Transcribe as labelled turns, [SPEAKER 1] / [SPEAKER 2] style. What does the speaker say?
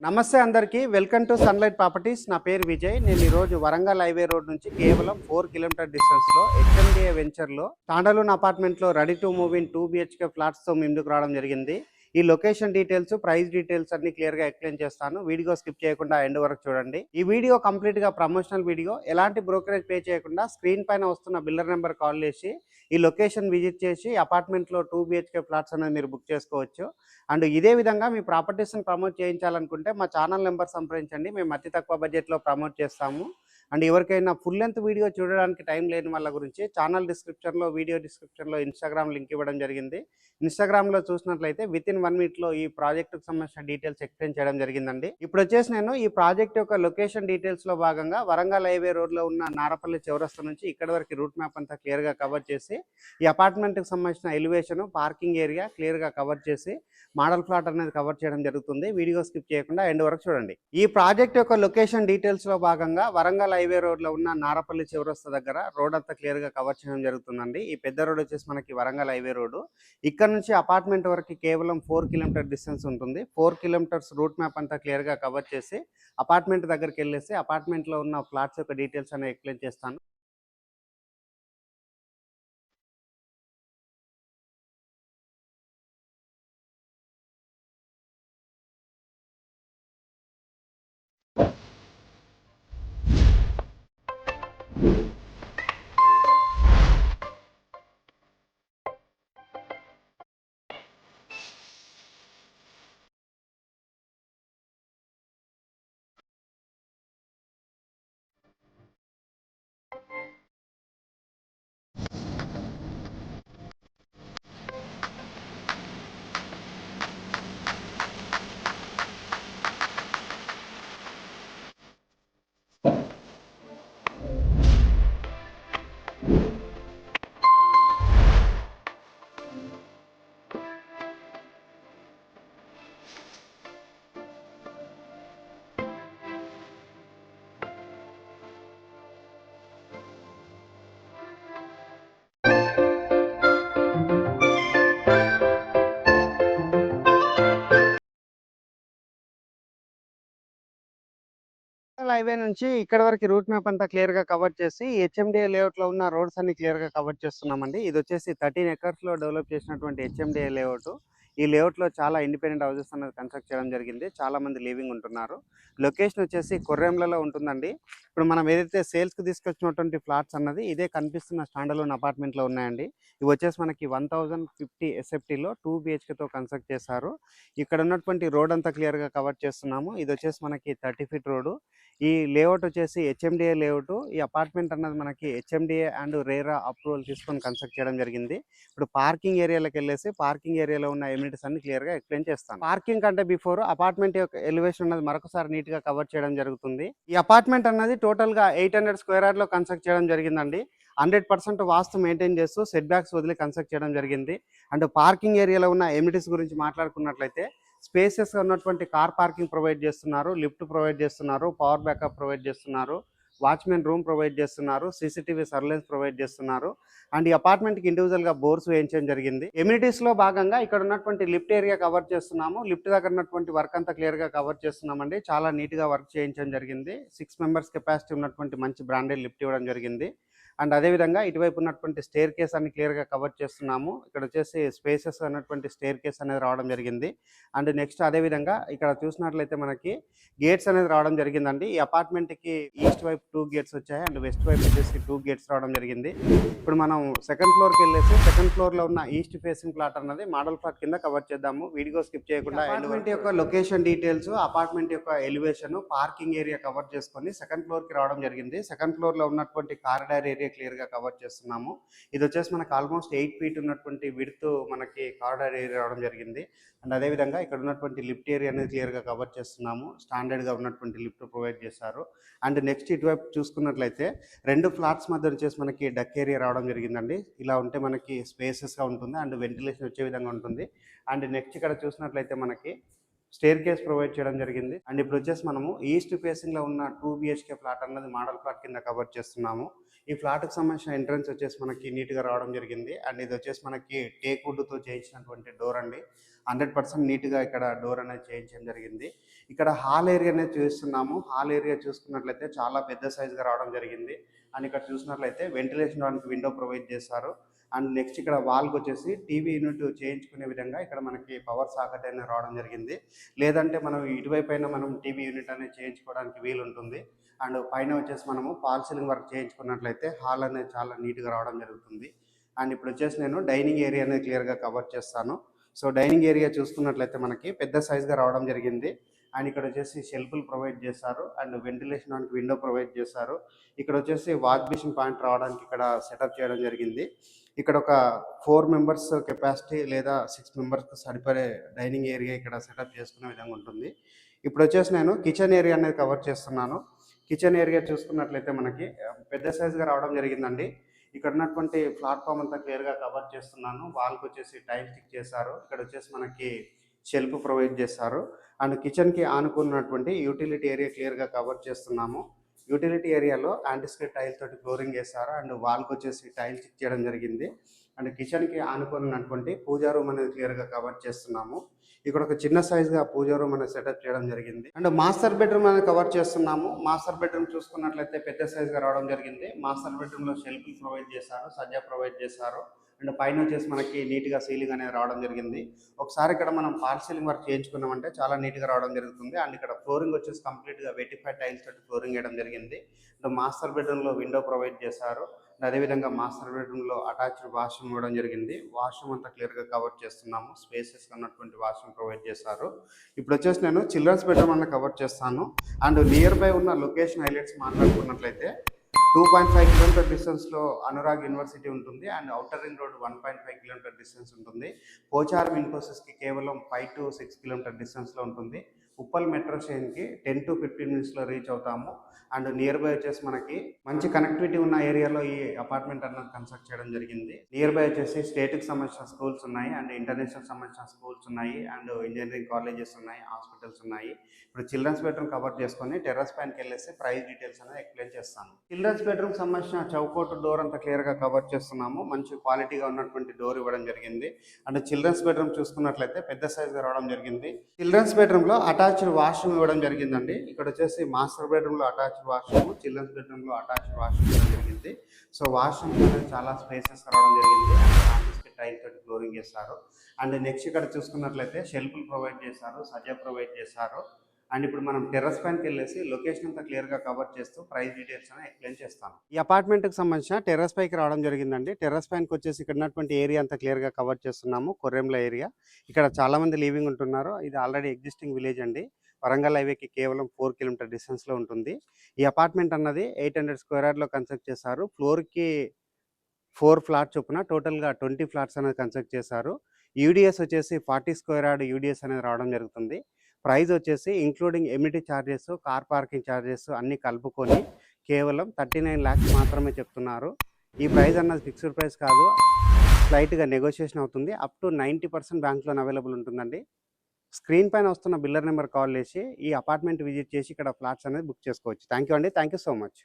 [SPEAKER 1] నమస్తే అందరికీ. Welcome to sunlight properties. నా పేరు విజయ్. నేను ఈరోజు వరంగల్ హైవే రోడ్ నుంచి కేవలం 4 కిలోమీటర్ డిస్టెన్స్‌లో హెచ్ఎండిఏ వెంచర్‌లో స్టాండర్డ్ అపార్ట్మెంట్‌లో ready to move in 2 BHK ఫ్లాట్స్‌తో మీ ముందుకు రావడం జరిగింది. ఈ లొకేషన్ డీటెయిల్స్, ప్రైస్ డీటెయిల్స్ అన్ని క్లియర్‌గా ఎక్స్‌ప్లెయిన్ చేస్తాను. వీడియో స్కిప్ చేయకుండా ఎండ్ వరకు చూడండి. ఈ వీడియో కంప్లీట్‌గా ప్రమోషనల్ వీడియో. ఎలాంటి బ్రోకరేజ్ పే చేయకుండా స్క్రీన్ పైన వస్తున్న బిల్లర్ నెంబర్ కాల్ చేసి ఈ లొకేషన్ విజిట్ చేసి అపార్ట్మెంట్‌లో 2 బీహెచ్‌కే ఫ్లాట్స్ అనేది మీరు బుక్ చేసుకోవచ్చు. అండ్ ఇదే విధంగా మీ ప్రాపర్టీస్‌ని ప్రమోట్ చేయించాలనుకుంటే మా ఛానల్ నెంబర్ సంప్రదించండి. మేము అతి తక్కువ బడ్జెట్‌లో ప్రమోట్ చేస్తాము. అండ్ ఎవరికైనా ఫుల్ లెంత్ వీడియో చూడడానికి టైం లేని వాళ్ళ గురించి ఛానల్ డిస్క్రిప్షన్‌లో, వీడియో డిస్క్రిప్షన్‌లో ఇన్‌స్టాగ్రామ్ లింక్ ఇవ్వడం జరిగింది. ఇన్‌స్టాగ్రామ్‌లో చూసినట్లయితే వితిన్ 1 మినిట్‌లో ఈ ప్రాజెక్ట్‌కి సంబంధించిన డీటెయిల్స్ ఎక్స్‌ప్లెయిన్ చేయడం జరిగిందండి. ఇప్పుడొచ్చేసి నేను ఈ ప్రాజెక్ట్ యొక్క లొకేషన్ డీటెయిల్స్‌లో భాగంగా వరంగల్ హైవే రోడ్‌లో ఉన్న నారపల్లి చౌరస్తా నుంచి ఇక్కడి వరకు రూట్ మ్యాప్ అంతా క్లియర్‌గా కవర్ చేసి, ఈ అపార్ట్మెంట్‌కి సంబంధించిన ఎలివేషన్, పార్కింగ్ ఏరియా క్లియర్‌గా కవర్ చేసి మోడల్ ప్లాట్ అనేది కవర్ చేయడం జరుగుతుంది. వీడియో స్కిప్ చేయకుండా ఎండ్ వరకు చూడండి. ఈ ప్రాజెక్ట్ యొక్క లొకేషన్ డీటెయిల్స్ లో భాగంగా వరంగల్ హైవే రోడ్ లో ఉన్న నారపల్లి చౌరస్తా దగ్గర రోడ్ అంతా క్లియర్ గా కవర్ చేయడం జరుగుతుందండి. ఈ పెద్ద రోడ్ వచ్చేసి మనకి వరంగల్ హైవే రోడ్. ఇక్కడ నుంచి అపార్ట్మెంట్ వరకు కేవలం 4 కిలోమీటర్ డిస్టెన్స్ ఉంటుంది. 4 కిలోమీటర్స్ రూట్ మ్యాప్ అంతా క్లియర్ గా కవర్ చేసి అపార్ట్మెంట్ దగ్గరికి వెళ్ళేసి అపార్ట్మెంట్ లో ఉన్న ఫ్లాట్స్ యొక్క డీటెయిల్స్ అనేవి ఎక్స్ప్లెయిన్ చేస్తాను. హైవే నుంచి ఇక్కడ వరకు రూట్ మ్యాప్ అంతా క్లియర్ గా కవర్ చేసి హెచ్ఎండిఏ లేఅవుట్ లో ఉన్న రోడ్స్ అన్ని క్లియర్ గా కవర్ చేస్తున్నామండి. ఇది వచ్చేసి 13 ఎకర్స్ లో డెవలప్ చేసినటువంటి హెచ్ఎండిఏ లేఅవుట్. ఈ లేఅవుట్ లో చాలా ఇండిపెండెంట్ హౌసెస్ అనేది కన్స్ట్రక్ట్ చేయడం జరిగింది. చాలా మంది లివింగ్ ఉంటున్నారు. లొకేషన్ వచ్చేసి కొర్రెంలలో ఉంటుందండి. ఇప్పుడు మనం ఏదైతే సేల్స్ కి తీసుకొచ్చినటువంటి ఫ్లాట్స్ అన్నది ఇదే కనిపిస్తున్న స్టాండర్డ్ అపార్ట్మెంట్ లో ఉన్నాయండి. ఇవి వచ్చేసి మనకి 1050 ఎస్ఎఫ్టీలో 2 బిహెచ్కేతో కన్స్ట్రక్ట్ చేశారు. ఇక్కడ ఉన్నటువంటి రోడ్ అంతా క్లియర్ గా కవర్ చేస్తున్నాము. ఇది వచ్చేసి మనకి 30 ఫీట్ రోడ్. ఈ లేఅవుట్ వచ్చేసి హెచ్ఎండిఏ లేఅవుట్. ఈ అపార్ట్మెంట్ అన్నది మనకి హెచ్ఎండిఏ అండ్ రేరా అప్రూవల్ తీసుకొని కన్స్ట్రక్ట్ చేయడం జరిగింది. ఇప్పుడు పార్కింగ్ ఏరియాలోకి వెళ్ళేసి పార్కింగ్ ఏరియాలో ఉన్న ఎమ్యూనిటీస్ అన్ని క్లియర్ గా ఎక్స్ప్లెయిన్ చేస్తాను. పార్కింగ్ కంటే బిఫోర్ అపార్ట్మెంట్ యొక్క ఎలివేషన్ అన్నది మరొకసారి నీట్ గా కవర్ చేయడం జరుగుతుంది. ఈ అపార్ట్మెంట్ అన్నది టోటల్ గా 800 స్క్వేర్ యార్డ్ లో కన్స్ట్రక్ట్ చేయడం జరిగిందండి. 100% వాస్తు మెయింటైన్ చేస్తూ సెట్ బ్యాక్స్ వదిలి కన్స్ట్రక్ట్ చేయడం జరిగింది. అండ్ పార్కింగ్ ఏరియాలో ఉన్న ఎమ్యూనిటీస్ గురించి మాట్లాడుకున్నట్లయితే స్పేసెస్ ఉన్నటువంటి కార్ పార్కింగ్ ప్రొవైడ్ చేస్తున్నారు, లిఫ్ట్ ప్రొవైడ్ చేస్తున్నారు, పవర్ బ్యాకప్ ప్రొవైడ్ చేస్తున్నారు, వాచ్మెన్ రూమ్ ప్రొవైడ్ చేస్తున్నారు, సీసీటీవీ సర్వేలెన్స్ ప్రొవైడ్ చేస్తున్నారు. అండ్ ఈ అపార్ట్మెంట్కి ఇండివిజువల్గా బోర్స్ వేయించడం జరిగింది. ఎమ్యూనిటీస్లో భాగంగా ఇక్కడ ఉన్నటువంటి లిఫ్ట్ ఏరియా కవర్ చేస్తున్నాము. లిఫ్ట్ దగ్గర ఉన్నటువంటి వర్క్ అంతా క్లియర్గా కవర్ చేస్తున్నామండి. చాలా నీట్గా వర్క్ చేయించడం జరిగింది. 6 మెంబర్స్ కెపాసిటీ ఉన్నటువంటి మంచి బ్రాండెడ్ లిఫ్ట్ ఇవ్వడం జరిగింది. అండ్ అదేవిధంగా ఇటువైపు ఉన్నటువంటి స్టేర్ కేస్ అన్ని క్లియర్గా కవర్ చేస్తున్నాము. ఇక్కడ వచ్చేసి స్పేసెస్ అన్నటువంటి స్టేర్ కేస్ అనేది రావడం జరిగింది. అండ్ నెక్స్ట్ అదేవిధంగా ఇక్కడ చూసినట్లయితే మనకి గేట్స్ అనేది రావడం జరిగిందండి. ఈ అపార్ట్మెంట్కి ఈస్ట్ వైపు 2 గేట్స్ వచ్చాయి అండ్ వెస్ట్ వైపు వచ్చేసి 2 గేట్స్ రావడం జరిగింది. ఇప్పుడు మనం సెకండ్ ఫ్లోర్కి వెళ్ళేసి సెకండ్ ఫ్లోర్లో ఉన్న ఈస్ట్ ఫేసింగ్ ప్లాట్ అన్నది మోడల్ ప్లాట్ కింద కవర్ చేద్దాము. వీడియో స్కిప్ చేయకుండా అపార్ట్మెంట్ యొక్క లొకేషన్ డీటెయిల్స్, అపార్ట్మెంట్ యొక్క ఎలివేషన్, పార్కింగ్ ఏరియా కవర్ చేసుకొని సెకండ్ ఫ్లోర్కి రావడం జరిగింది. సెకండ్ ఫ్లోర్లో ఉన్నటువంటి కారిడార్ ఏరియా క్లియర్గా కవర్ చేస్తున్నాము. ఇది వచ్చేసి మనకు ఆల్మోస్ట్ 8 ఫీట్ ఉన్నటువంటి విడ్త్ మనకి కారిడార్ ఏరియా రావడం జరిగింది. అండ్ అదేవిధంగా ఇక్కడ ఉన్నటువంటి లిఫ్ట్ ఏరియా అనేది క్లియర్గా కవర్ చేస్తున్నాము. స్టాండర్డ్గా ఉన్నటువంటి లిఫ్ట్ ప్రొవైడ్ చేశారు. అండ్ నెక్స్ట్ ఇటువైపు చూసుకున్నట్లయితే 2 ఫ్లాట్స్ మధ్య వచ్చేసి మనకి డక్ ఏరియా రావడం జరిగిందండి. ఇలా ఉంటే మనకి స్పేసెస్గా ఉంటుంది అండ్ వెంటిలేషన్ వచ్చే విధంగా ఉంటుంది. అండ్ నెక్స్ట్ ఇక్కడ చూసినట్లయితే మనకి స్టేర్ కేస్ ప్రొవైడ్ చేయడం జరిగింది. అండ్ ఇప్పుడు వచ్చేసి మనము ఈస్ట్ ఫేసింగ్ లో ఉన్న 2 BHK ఫ్లాట్ అన్నది మోడల్ ఫ్లాట్ కింద కవర్ చేస్తున్నాము. ఈ ఫ్లాట్ కి సంబంధించిన ఎంట్రన్స్ వచ్చేసి మనకి నీట్ గా రావడం జరిగింది. అండ్ ఇది వచ్చేసి మనకి టేక్ వుడ్ తో చేయించినటువంటి డోర్ అండి. 100% నీట్ గా ఇక్కడ డోర్ అనేది చేయించడం జరిగింది. ఇక్కడ హాల్ ఏరియా అనేది చూస్తున్నాము. హాల్ ఏరియా చూసుకున్నట్లయితే చాలా పెద్ద సైజ్ గా రావడం జరిగింది. అండ్ ఇక్కడ చూసినట్లయితే వెంటిలేషన్ దానికి విండో ప్రొవైడ్ చేశారు. అండ్ నెక్స్ట్ ఇక్కడ వాల్కి వచ్చేసి టీవీ యూనిట్ చేయించుకునే విధంగా ఇక్కడ మనకి పవర్ సాకెట్ అనేది రావడం జరిగింది. లేదంటే మనం ఇటువైపు అయినా మనం టీవీ యూనిట్ అనేది చేయించుకోవడానికి వీలు ఉంటుంది. అండ్ పైన వచ్చేసి మనము ఫాల్ సీలింగ్ వర్క్ చేయించుకున్నట్లయితే హాల్ అనేది చాలా నీట్గా రావడం జరుగుతుంది. అండ్ ఇప్పుడు వచ్చేసి నేను డైనింగ్ ఏరియా అనేది క్లియర్గా కవర్ చేస్తాను. సో డైనింగ్ ఏరియా చూసుకున్నట్లయితే మనకి పెద్ద సైజ్గా రావడం జరిగింది. అండ్ ఇక్కడ వచ్చేసి షెల్ఫ్లు ప్రొవైడ్ చేశారు. అండ్ వెంటిలేషన్ దానికి విండో ప్రొవైడ్ చేశారు. ఇక్కడ వచ్చేసి వాష్ బేసిన్ పాయింట్ రావడానికి ఇక్కడ సెటప్ చేయడం జరిగింది. ఇక్కడ ఒక 4 మెంబర్స్ కెపాసిటీ లేదా 6 మెంబర్స్కి సరిపడే డైనింగ్ ఏరియా ఇక్కడ సెటప్ చేసుకునే విధంగా ఉంటుంది. ఇప్పుడు వచ్చేసి నేను కిచెన్ ఏరియా అనేది కవర్ చేస్తున్నాను. కిచెన్ ఏరియా చూసుకున్నట్లయితే మనకి పెద్ద సైజ్గా రావడం జరిగిందండి. ఇక్కడ ఉన్నటువంటి ప్లాట్ఫామ్ అంతా క్లియర్గా కవర్ చేస్తున్నాను. వాల్కి వచ్చేసి టైల్ స్టిక్ చేశారు. ఇక్కడ వచ్చేసి మనకి షెల్ఫ్ ప్రొవైడ్ చేశారు. అండ్ కిచెన్కి ఆనుకున్నటువంటి యూటిలిటీ ఏరియా క్లియర్గా కవర్ చేస్తున్నాము. యూటిలిటీ ఏరియాలో యాంటిస్కేట్ టైల్ తోటి ఫ్లోరింగ్ వేశారు. అండ్ వాల్కి వచ్చేసి టైల్ స్టిక్ చేయడం జరిగింది. అండ్ కిచెన్కి ఆనుకున్నటువంటి పూజా రూమ్ అనేది క్లియర్గా కవర్ చేస్తున్నాము. ఇక్కడ ఒక చిన్న సైజ్గా పూజా రూమ్ అనేది సెటప్ చేయడం జరిగింది. అండ్ మాస్టర్ బెడ్రూమ్ అనేది కవర్ చేస్తున్నాము. మాస్టర్ బెడ్రూమ్ చూసుకున్నట్లయితే పెద్ద సైజ్గా రావడం జరిగింది. మాస్టర్ బెడ్రూమ్లో షెల్ఫ్లు ప్రొవైడ్ చేశారు, సజ్జా ప్రొవైడ్ చేశారు. అండ్ పైన వచ్చేసి మనకి నీట్గా సీలింగ్ అనేది రావడం జరిగింది. ఒకసారి ఇక్కడ మనం ఫాల్ సీలింగ్ వర్క్ చేయించుకున్నామంటే చాలా నీట్గా రావడం జరుగుతుంది. అండ్ ఇక్కడ ఫ్లోరింగ్ వచ్చేసి కంప్లీట్గా 85 టైల్స్ తోటి ఫ్లోరింగ్ వేయడం జరిగింది. అండ్ మాస్టర్ బెడ్రూమ్లో విండో ప్రొవైడ్ చేశారు. అండ్ అదేవిధంగా మాస్టర్ బెడ్రూమ్లో అటాచ్డ్ వాష్రూమ్ ఇవ్వడం జరిగింది. వాష్రూమ్ అంతా క్లియర్గా కవర్ చేస్తున్నాము. స్పేసెస్గా ఉన్నటువంటి వాష్రూమ్ ప్రొవైడ్ చేశారు. ఇప్పుడు వచ్చేసి నేను చిల్డ్రన్స్ బెడ్రూమ్ అన్న కవర్ చేస్తాను. అండ్ నియర్ బై ఉన్న లొకేషన్ హైలైట్స్ మాట్లాడుకున్నట్లయితే 2.5 కిలోమీటర్ డిస్టెన్స్లో అనురాగ్ యూనివర్సిటీ ఉంటుంది. And outer ring road 1.5 kilometre distance ఉంటుంది. పోచారం ఇన్ఫోసిస్కి కేవలం 5 to 6 కిలోమీటర్ డిస్టెన్స్లో ఉంటుంది. ఉప్పల్ మెట్రో స్టేషన్కి 10 to 15 మినిట్స్లో రీచ్ అవుతాము. అండ్ నియర్ బై వచ్చేసి మనకి మంచి కనెక్టివిటీ ఉన్న ఏరియాలో ఈ అపార్ట్మెంట్ అన్నది కన్స్ట్రక్ట్ చేయడం జరిగింది. నియర్ బై వచ్చేసి స్టేట్కి సంబంధించిన స్కూల్స్ ఉన్నాయి. అండ్ ఇంటర్నేషనల్ సంబంధించిన స్కూల్స్ ఉన్నాయి. అండ్ ఇంజనీరింగ్ కాలేజెస్ ఉన్నాయి, హాస్పిటల్స్ ఉన్నాయి. ఇప్పుడు చిల్డ్రన్స్ బెడ్రూమ్ కవర్ చేసుకొని టెర్రస్ పైనకి వెళ్ళేసి ప్రైస్ డీటెయిల్స్ అనేది ఎక్స్ప్లెయిన్ చేస్తాను. చిల్డ్రన్స్ బెడ్రూమ్ సంబంధించిన చౌకోట్ డోర్ అంతా క్లియర్గా కవర్ చేస్తున్నాము. మంచి క్వాలిటీగా ఉన్నటువంటి డోర్ ఇవ్వడం జరిగింది. అండ్ చిల్డ్రన్స్ బెడ్రూమ్ చూసుకున్నట్లయితే పెద్ద సైజ్గా రావడం జరిగింది. చిల్డ్రన్స్ బెడ్రూమ్లో అటాచ్డ్ వాష్రూమ్ ఇవ్వడం జరిగిందండి. ఇక్కడ వచ్చేసి మాస్టర్ బెడ్రూమ్లో అటాచ్డ్ వాష్రూమ్, చిల్డ్రన్స్ బెడ్రూమ్లో అటాచ్డ్ వాష్రూమ్ ఇవ్వడం జరిగింది. సో వాష్రూమ్ అనేది చాలా స్పేసెస్ రావడం జరిగింది. టైల్ తోటి ఫ్లోరింగ్ చేస్తారు. అండ్ నెక్స్ట్ ఇక్కడ చూసుకున్నట్లయితే షెల్ఫ్లు ప్రొవైడ్ చేశారు, సజ్జా ప్రొవైడ్ చేశారు. అండ్ ఇప్పుడు మనం టెర్రస్ పైనకి వెళ్ళేసి లొకేషన్ అంతా క్లియర్గా కవర్ చేస్తూ ప్రైస్ డీటెయిల్స్ అని ఎక్స్ప్లెయిన్ చేస్తాను. ఈ అపార్ట్మెంట్కి సంబంధించిన టెర్రస్ పైకి రావడం జరిగిందండి. టెర్రస్ పైనకి వచ్చేసి ఇక్కడ ఉన్నటువంటి ఏరియా అంతా క్లియర్గా కవర్ చేస్తున్నాము. కొర్రెంల ఏరియా, ఇక్కడ చాలామంది లివింగ్ ఉంటున్నారు. ఇది ఆల్రెడీ ఎగ్జిస్టింగ్ విలేజ్ అండి. వరంగల్ హైవేకి కేవలం 4 కిలోమీటర్ డిస్టెన్స్లో ఉంటుంది. ఈ అపార్ట్మెంట్ అన్నది 800 స్క్వేర్ యార్డ్లో కన్స్ట్రక్ట్ చేశారు. ఫ్లోర్కి 4 ఫ్లాట్స్ చొప్పున టోటల్గా 20 ఫ్లాట్స్ అనేది కన్స్ట్రక్ట్ చేశారు. యూడిఎస్ వచ్చేసి 40 స్క్వేర్ యార్డ్ యూడిఎస్ అనేది రావడం జరుగుతుంది. ప్రైస్ వచ్చేసి including ఎమ్యూనిటీ charges, car parking charges అన్నీ కలుపుకొని కేవలం 39 lakhs మాత్రమే చెప్తున్నారు. ఈ ప్రైస్ అన్నది ఫిక్స్డ్ ప్రైస్ కాదు, స్లైట్గా నెగోషియేషన్ అవుతుంది. Up to 90% bank loan available ఉంటుందండి. స్క్రీన్ పైన వస్తున్న బిల్లర్ నెంబర్ కాల్ చేసి ఈ అపార్ట్మెంట్ విజిట్ చేసి ఇక్కడ ఫ్లాట్స్ అనేది బుక్ చేసుకోవచ్చు. థ్యాంక్ యూ అండి. Thank you so much.